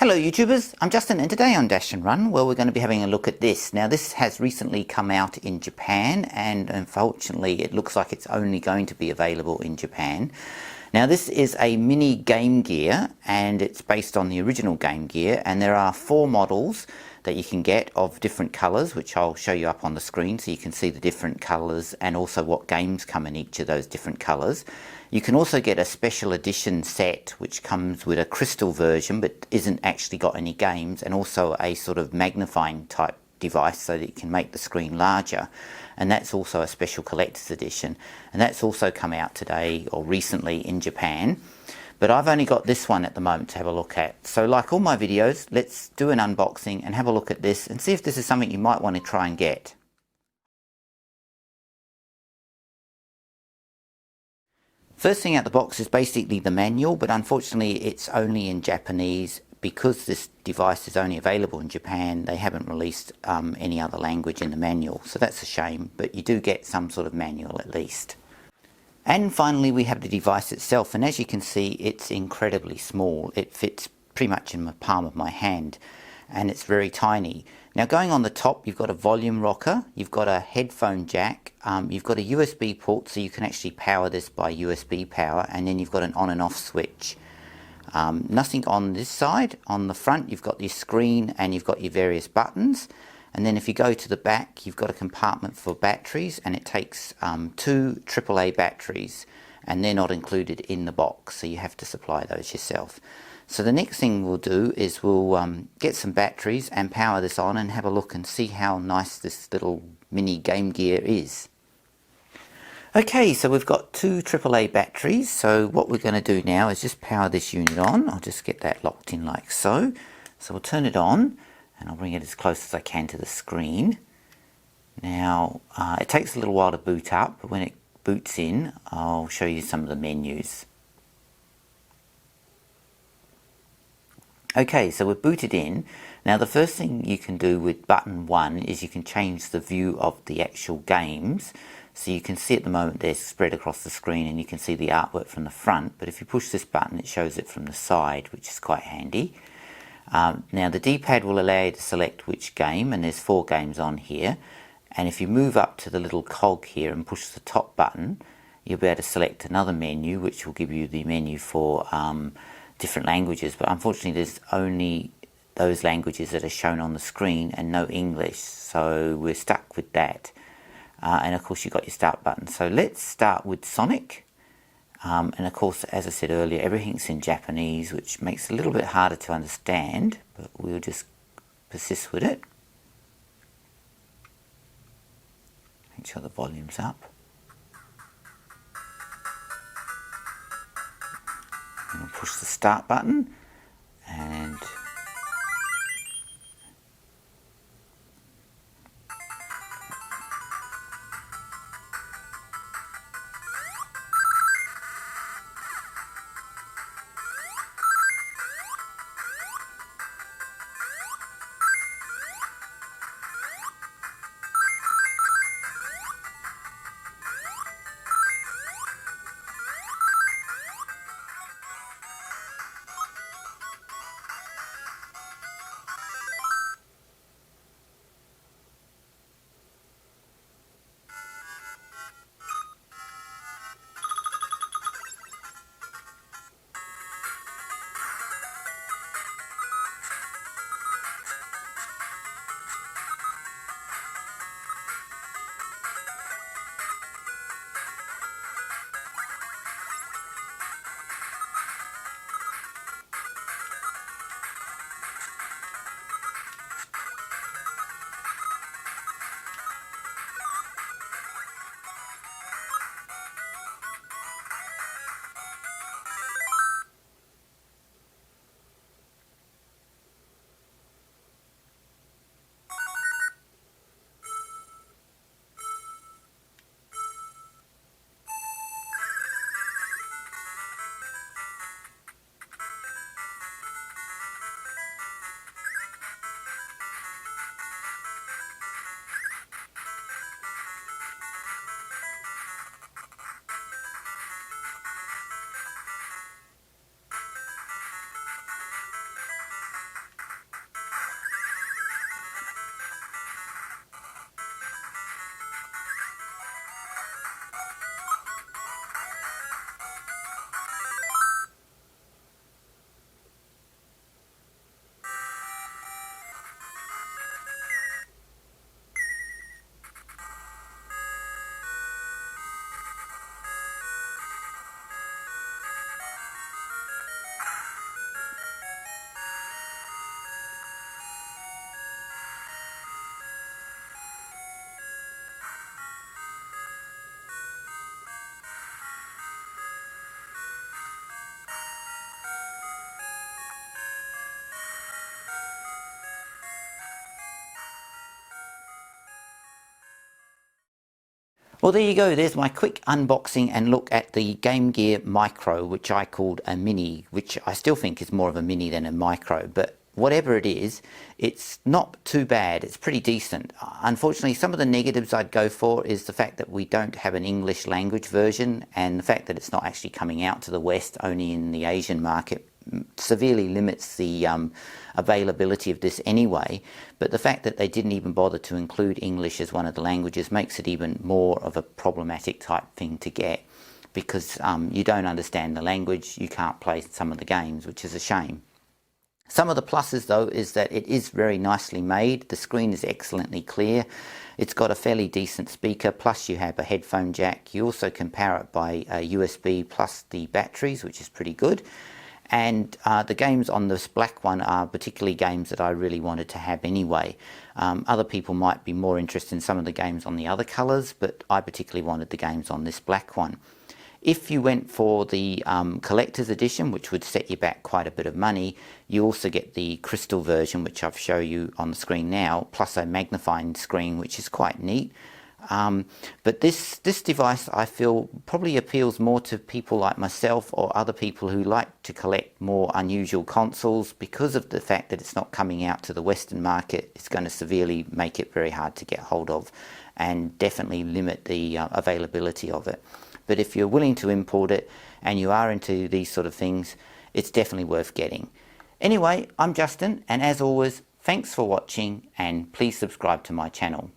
Hello YouTubers, I'm Justin and today on Dash and Run, well, we're going to be having a look at this. Now this has recently come out in Japan and unfortunately it looks like it's only going to be available in Japan. Now this is a mini Game Gear and it's based on the original Game Gear, and there are 4 models that you can get of different colours, which I'll show you up on the screen so you can see the different colours and also what games come in each of those different colours. You can also get a special edition set which comes with a crystal version but isn't actually got any games, and also a sort of magnifying type device so that you can make the screen larger, and that's also a special collector's edition, and that's also come out today or recently in Japan. But I've only got this one at the moment to have a look at. So like all my videos, let's do an unboxing and have a look at this and see if this is something you might want to try and get. First thing out the box is basically the manual, but unfortunately it's only in Japanese. Because this device is only available in Japan, they haven't released any other language in the manual, so that's a shame, but you do get some sort of manual at least. And finally we have the device itself, and as you can see it's incredibly small. It fits pretty much in the palm of my hand and it's very tiny. Now going on the top, you've got a volume rocker, you've got a headphone jack, you've got a USB port so you can actually power this by USB power, and then you've got an on and off switch. Nothing on this side. On the front you've got your screen and you've got your various buttons, and then if you go to the back you've got a compartment for batteries, and it takes 2 AAA batteries, and they're not included in the box, so you have to supply those yourself. So the next thing we'll do is we'll get some batteries and power this on and have a look and see how nice this little mini Game Gear is. Okay, so we've got 2 AAA batteries, so what we're going to do now is just power this unit on. I'll just get that locked in like so. So we'll turn it on and I'll bring it as close as I can to the screen. Now it takes a little while to boot up, but when it boots in I'll show you some of the menus. Okay, so we're booted in. Now the first thing you can do with button 1 is you can change the view of the actual games. So you can see at the moment they're spread across the screen and you can see the artwork from the front, but if you push this button it shows it from the side, which is quite handy. Now the D-pad will allow you to select which game, and there's 4 games on here, and if you move up to the little cog here and push the top button you'll be able to select another menu which will give you the menu for different languages, but unfortunately there's only those languages that are shown on the screen and no English, so we're stuck with that. And of course you've got your start button. So let's start with Sonic, and of course as I said earlier everything's in Japanese, which makes it a little bit harder to understand, but we'll just persist with it. Make sure the volume's up. And we'll push the start button and Well, there you go. There's my quick unboxing and look at the Game Gear Micro, which I called a mini, which I still think is more of a mini than a micro, but whatever it is, it's not too bad. It's pretty decent. Unfortunately, some of the negatives I'd go for is the fact that we don't have an English language version, and the fact that it's not actually coming out to the West, only in the Asian market, severely limits the availability of this anyway. But the fact that they didn't even bother to include English as one of the languages makes it even more of a problematic type thing to get, because you don't understand the language, you can't play some of the games, which is a shame. Some of the pluses though is that it is very nicely made. The screen is excellently clear. It's got a fairly decent speaker, plus you have a headphone jack. You also can power it by USB plus the batteries, which is pretty good. And the games on this black one are particularly games that I really wanted to have anyway. Other people might be more interested in some of the games on the other colours, but I particularly wanted the games on this black one. If you went for the collector's edition, which would set you back quite a bit of money, you also get the crystal version, which I've shown you on the screen now, plus a magnifying screen, which is quite neat. But this device, I feel, probably appeals more to people like myself or other people who like to collect more unusual consoles. Because of the fact that it's not coming out to the Western market, it's going to severely make it very hard to get hold of and definitely limit the availability of it. But if you're willing to import it and you are into these sort of things, it's definitely worth getting. Anyway, I'm Justin, and as always, thanks for watching, and please subscribe to my channel.